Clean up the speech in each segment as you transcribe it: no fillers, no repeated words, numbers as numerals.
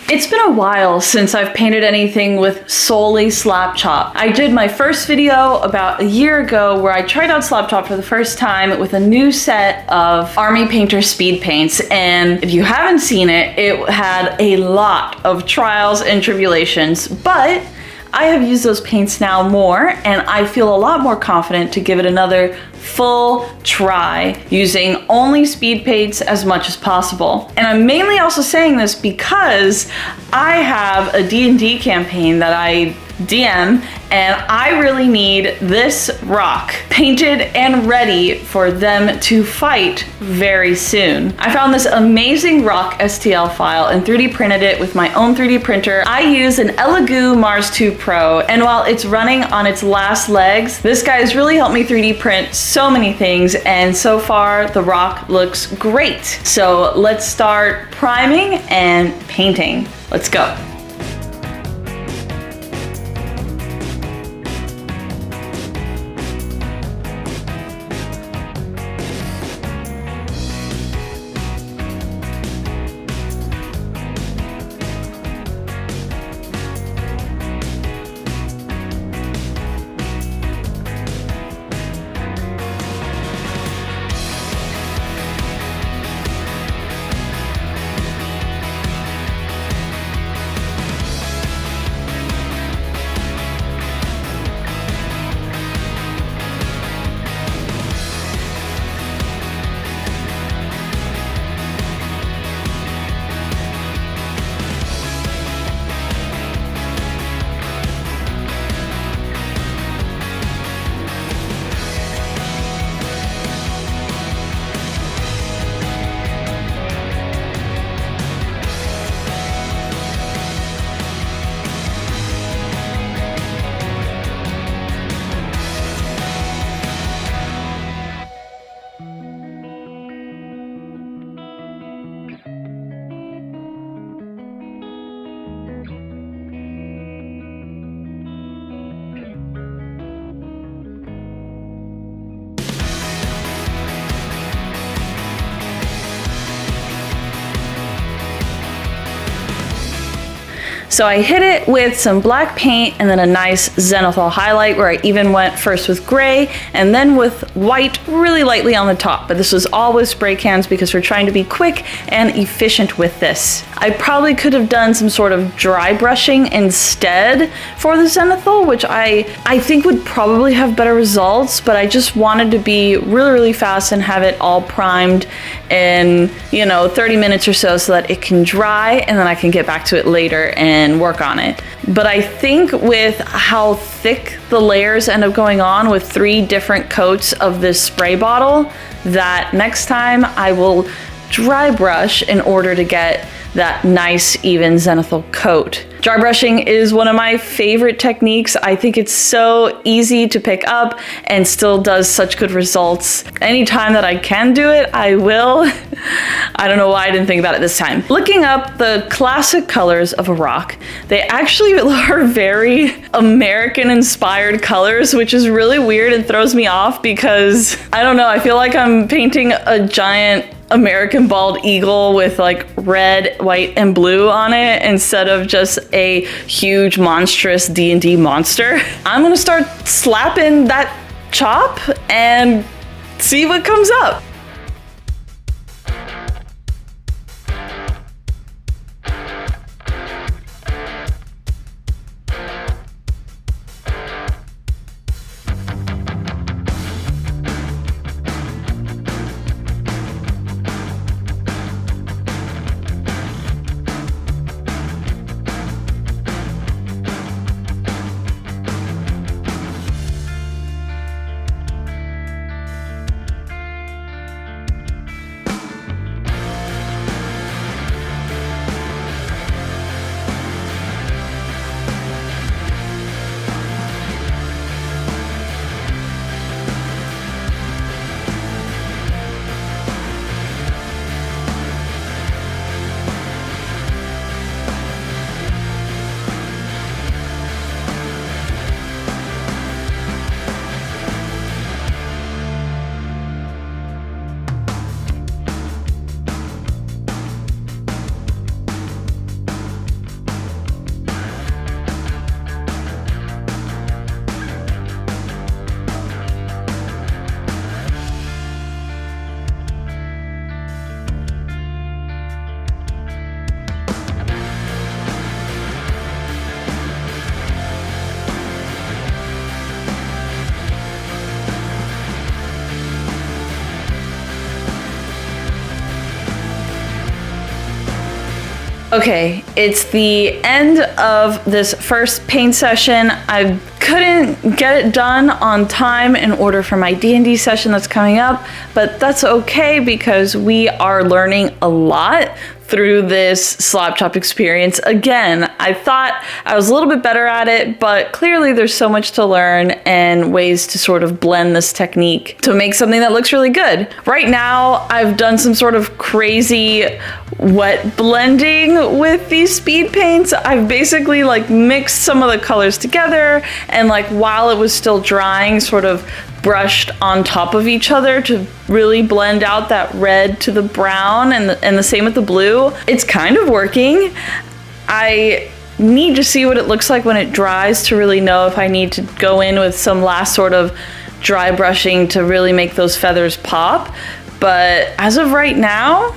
It's been a while since I've painted anything with solely SLAPCHOP. I did my first video about a year ago where I tried out SLAPCHOP for the first time with a new set of Army Painter speed paints, and if you haven't seen it, it had a lot of trials and tribulations, but I have used those paints now more, and I feel a lot more confident to give it another full try using only speed paints as much as possible. And I'm mainly also saying this because I have a D&D campaign that I DM, and I really need this rock painted and ready for them to fight very soon. I found this amazing rock STL file and 3D printed it with my own 3D printer. I use an Elegoo Mars 2 Pro, and while it's running on its last legs, this guy has really helped me 3D print so many things, and so far the rock looks great. So let's start priming and painting. Let's go. So I hit it with some black paint and then a nice zenithal highlight where I even went first with gray and then with white really lightly on the top. But this was all with spray cans because we're trying to be quick and efficient with this. I probably could have done some sort of dry brushing instead for the zenithal, which I think would probably have better results, but I just wanted to be really fast and have it all primed in, 30 minutes or so that it can dry and then I can get back to it later and work on it. But I think with how thick the layers end up going on with 3 different coats of this spray bottle, that next time I will dry brush in order to get that nice even zenithal coat. Dry brushing is one of my favorite techniques. I think it's so easy to pick up and still does such good results. Anytime that I can do it, I will. I don't know why I didn't think about it this time. Looking up the classic colors of a rock, they actually are very American inspired colors, which is really weird and throws me off because, I don't know, I feel like I'm painting a giant American bald eagle with like red, white, and blue on it instead of just a huge monstrous D&D monster. I'm gonna start slapping that chop and see what comes up. Okay, it's the end of this first paint session. I couldn't get it done on time in order for my D&D session that's coming up, but that's okay because we are learning a lot through this SLAPCHOP experience. Again, I thought I was a little bit better at it, but clearly there's so much to learn and ways to sort of blend this technique to make something that looks really good. Right now, I've done some sort of crazy wet blending with these speed paints. I've basically like mixed some of the colors together and like while it was still drying, sort of brushed on top of each other to really blend out that red to the brown, and the same with the blue. It's kind of working. I need to see what it looks like when it dries to really know if I need to go in with some last sort of dry brushing to really make those feathers pop. But as of right now,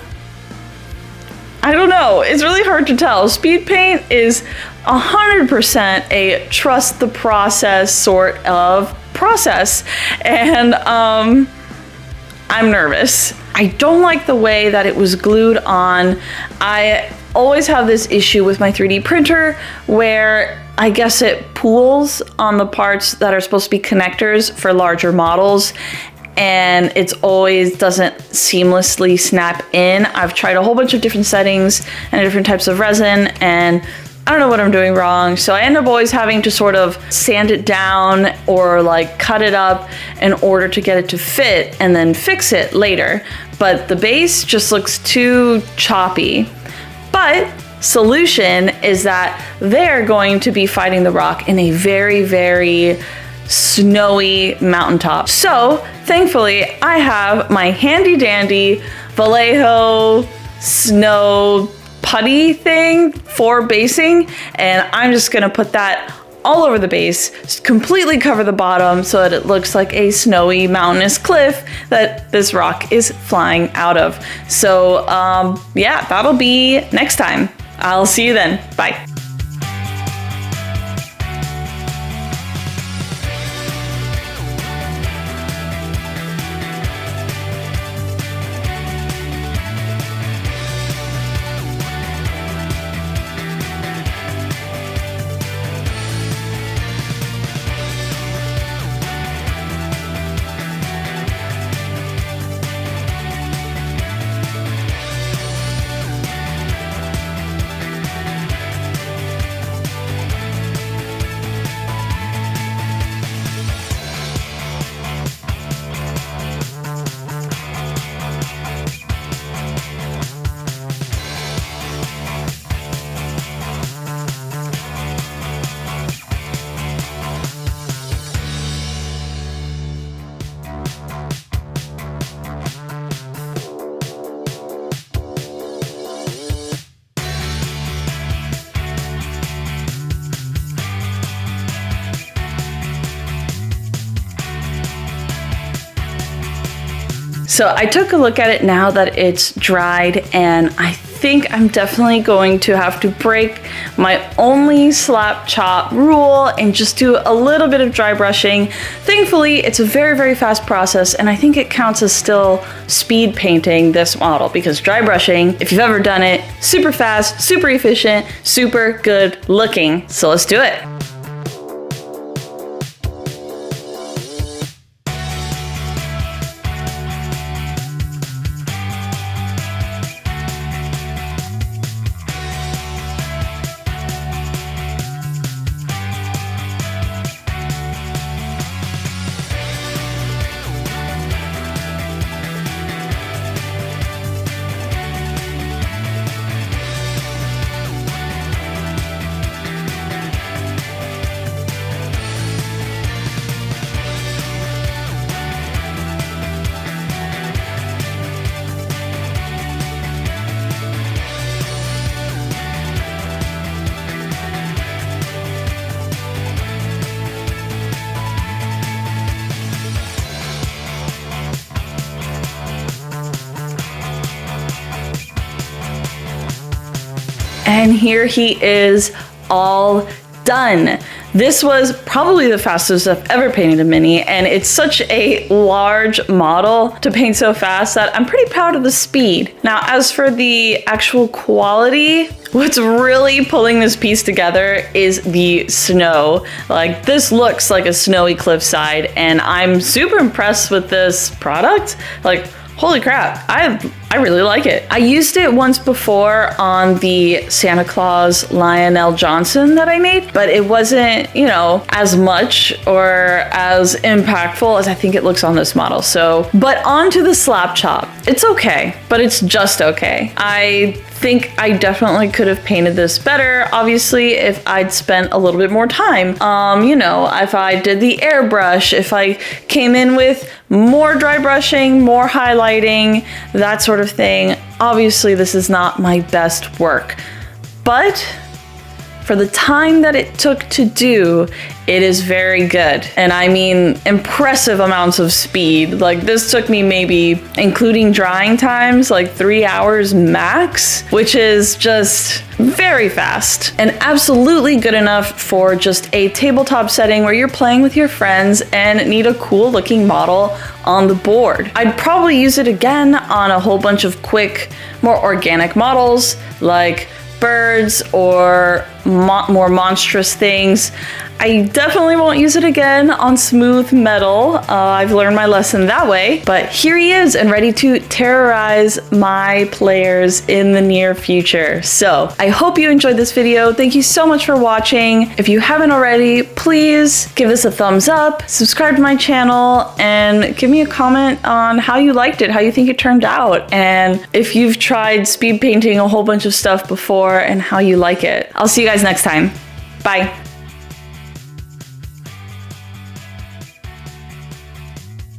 I don't know. It's really hard to tell. Speed paint is 100% a trust the process sort of process, and I'm nervous. I don't like the way that it was glued on. I always have this issue with my 3D printer where I guess it pools on the parts that are supposed to be connectors for larger models, and it's always doesn't seamlessly snap in. I've tried a whole bunch of different settings and different types of resin, and I don't know what I'm doing wrong. So I end up always having to sort of sand it down or like cut it up in order to get it to fit and then fix it later. But the base just looks too choppy. But solution is that they're going to be fighting the rock in a very, very snowy mountaintop. So thankfully I have my handy dandy Vallejo snow putty thing for basing, and I'm just gonna put that all over the base, completely cover the bottom so that it looks like a snowy mountainous cliff that this rock is flying out of. So yeah, that'll be next time. I'll see you then. Bye. So I took a look at it now that it's dried, and I think I'm definitely going to have to break my only SLAPCHOP rule and just do a little bit of dry brushing. Thankfully, it's a very, very fast process, and I think it counts as still speed painting this model, because dry brushing, if you've ever done it, super fast, super efficient, super good looking. So let's do it. And here he is all done. This was probably the fastest I've ever painted a mini, and it's such a large model to paint so fast that I'm pretty proud of the speed. Now, as for the actual quality, what's really pulling this piece together is the snow. Like, this looks like a snowy cliffside, and I'm super impressed with this product. Like, holy crap, I really like it. I used it once before on the Santa Claus Lionel Johnson that I made, but it wasn't, you know, as much or as impactful as I think it looks on this model. So, but onto the SLAPCHOP. It's okay, but it's just okay. I think I definitely could have painted this better, obviously, if I'd spent a little bit more time. You know, if I did the airbrush, if I came in with more dry brushing, more highlighting, that sort of thing. Obviously, this is not my best work, but for the time that it took to do, it is very good. And I mean, impressive amounts of speed. Like, this took me maybe, including drying times, like 3 hours max, which is just very fast and absolutely good enough for just a tabletop setting where you're playing with your friends and need a cool looking model on the board. I'd probably use it again on a whole bunch of quick, more organic models like birds or more monstrous things. I definitely won't use it again on smooth metal. I've learned my lesson that way, but here he is and ready to terrorize my players in the near future. So I hope you enjoyed this video. Thank you so much for watching. If you haven't already, please give this a thumbs up, subscribe to my channel, and give me a comment on how you liked it, how you think it turned out, and if you've tried speed painting a whole bunch of stuff before and how you like it. I'll see you guys next time. Bye.